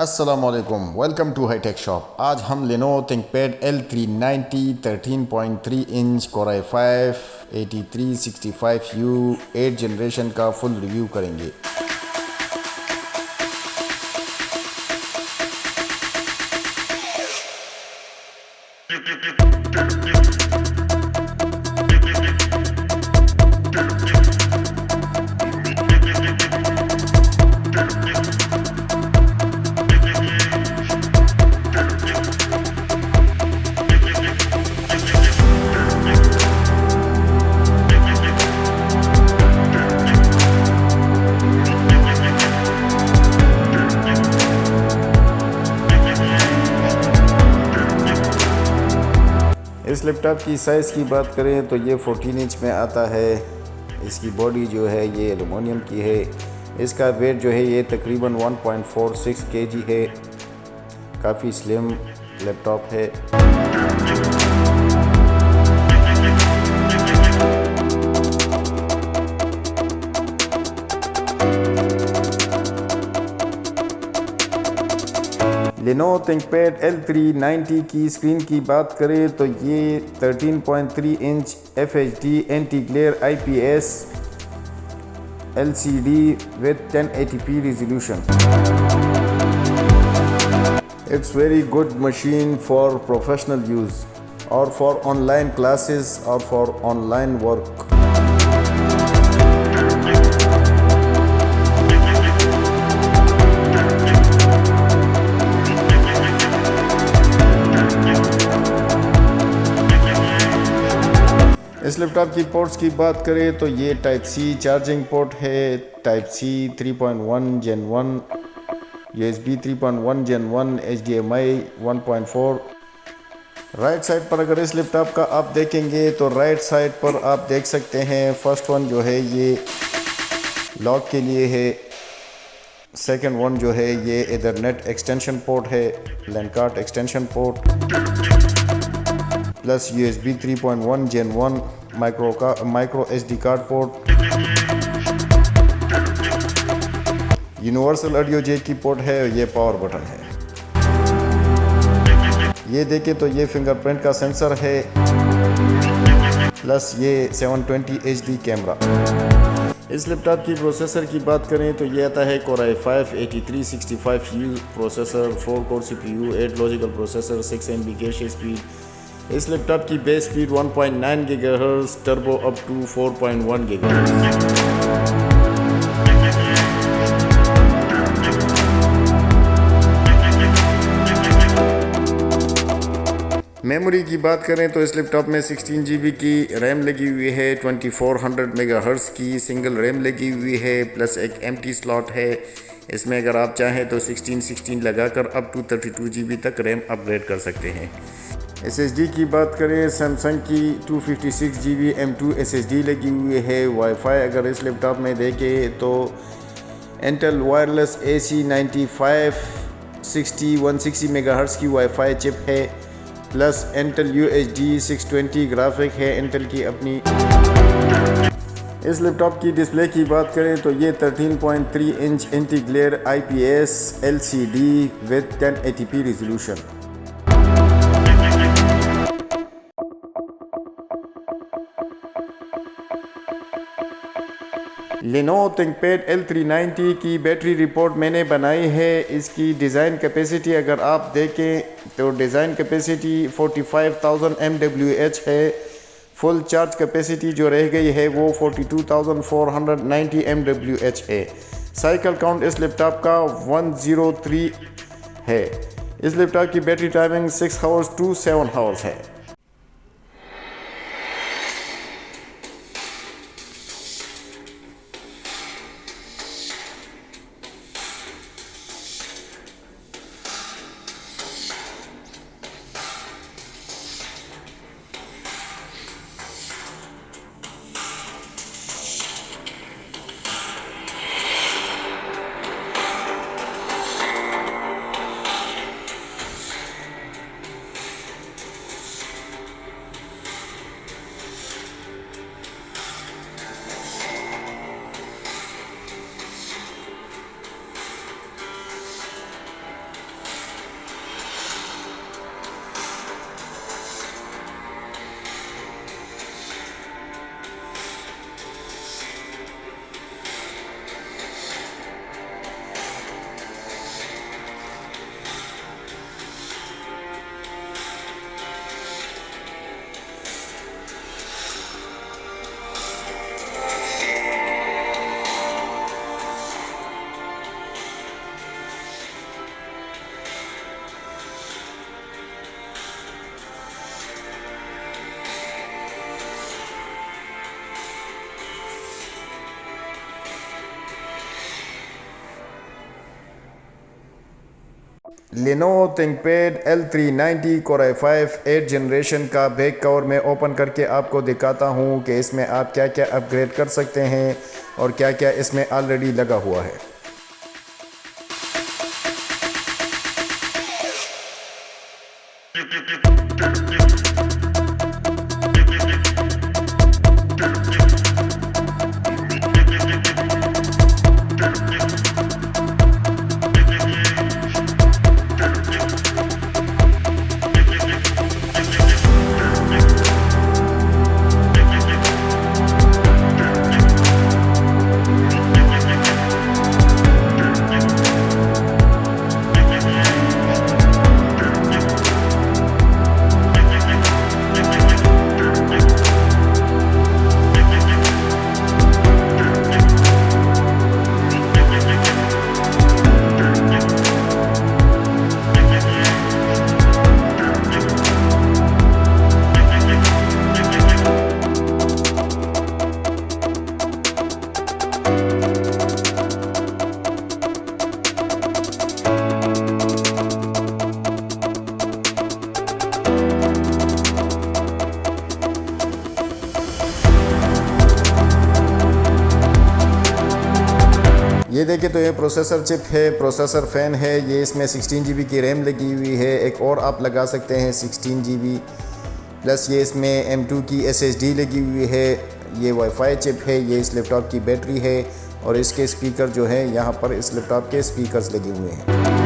अस्सलामुअलैकुम, welcome to hi tech shop. आज हम Lenovo Thinkpad L390 13.3 inch Core i5-8365u 8 generation का फुल रिव्यू करेंगे। इस लैपटॉप की साइज़ की बात करें तो ये 14 इंच में आता है। इसकी बॉडी जो है ये एलुमिनियम की है। इसका वेट जो है ये तकरीबन 1.46 kg है। काफ़ी स्लिम लैपटॉप है। Lenovo Thinkpad L390 की स्क्रीन की बात करें तो ये 13.3 inch FHD anti-glare IPS LCD with 1080p resolution. It's very good machine for professional use or for online classes or for online work. इस लैपटॉप की पोर्ट्स की बात करें तो ये टाइप सी चार्जिंग पोर्ट है, type C 3.1 Gen 1, USB 3.1 Gen 1, HDMI 1.4। Right side पर अगर इस लैपटॉप का आप देखेंगे तो राइट साइड पर आप देख सकते हैं फर्स्ट वन जो है ये लॉक के लिए है, सेकंड वन जो है ये ईथरनेट एक्सटेंशन पोर्ट है, LAN card extension port plus USB 3.1 Gen 1 micro SD card port, universal audio jack की पोर्ट है, ये पावर बटन है। ये देखें तो ये फिंगरप्रिंट का सेंसर है प्लस ये 720 HD कैमरा। इस लैपटॉप की प्रोसेसर की बात करें तो ये आता है Core i5-8365u processor, 4 core CPU, 8 logical processor, 6 MB cash speed. इस लैपटॉप की base speed 1.9 GHz, turbo UpTo 4.1 GHz। Memory की बात करें तो इस लैपटॉप में 16 GB की रैम लगी हुई है, 2400 MHz की सिंगल रैम लगी हुई है प्लस एक एम्प्टी स्लॉट है। इसमें अगर आप चाहें तो 16 लगाकर अप टू 32 GB तक रैम अपग्रेड कर सकते हैं। SSD की बात करें सैमसंग की 256 GB M2 SSD लगी हुई है। वाईफाई अगर इस लैपटॉप में देखें तो इंटेल वायरलेस AC 9560 160 MHz की वाईफाई चिप है प्लस इंटेल UHD 620 ग्राफिक है इंटेल की अपनी। इस लैपटॉप की डिस्प्ले की बात करें तो ये 13.3 inch anti-glare IPS LCD with 1080p resolution. Lenovo Thinkpad L390 की बैटरी रिपोर्ट मैंने बनाई है। इसकी डिज़ाइन कैपेसिटी अगर आप देखें तो डिज़ाइन कैपेसिटी 45,000 mAh है। फुल चार्ज कैपेसिटी जो रह गई है वो 42,490 mAh है। साइकिल काउंट इस लैपटॉप का 103 है। इस लैपटॉप की battery timing 6 hours to 7 hours है। Lenovo Thinkpad L390 Core i5 8 generation का बैक कवर में ओपन करके आपको दिखाता हूँ कि इसमें आप क्या क्या अपग्रेड कर सकते हैं और क्या क्या इसमें ऑलरेडी लगा हुआ है। ये देखें तो ये प्रोसेसर चिप है, प्रोसेसर फ़ैन है। ये इसमें 16 GB की रैम लगी हुई है। एक और आप लगा सकते हैं 16 GB प्लस ये इसमें M2 की SSD लगी हुई है। ये वाईफाई चिप है। ये इस लैपटॉप की बैटरी है और इसके स्पीकर जो है यहाँ पर इस लैपटॉप के स्पीकर्स लगे हुए हैं।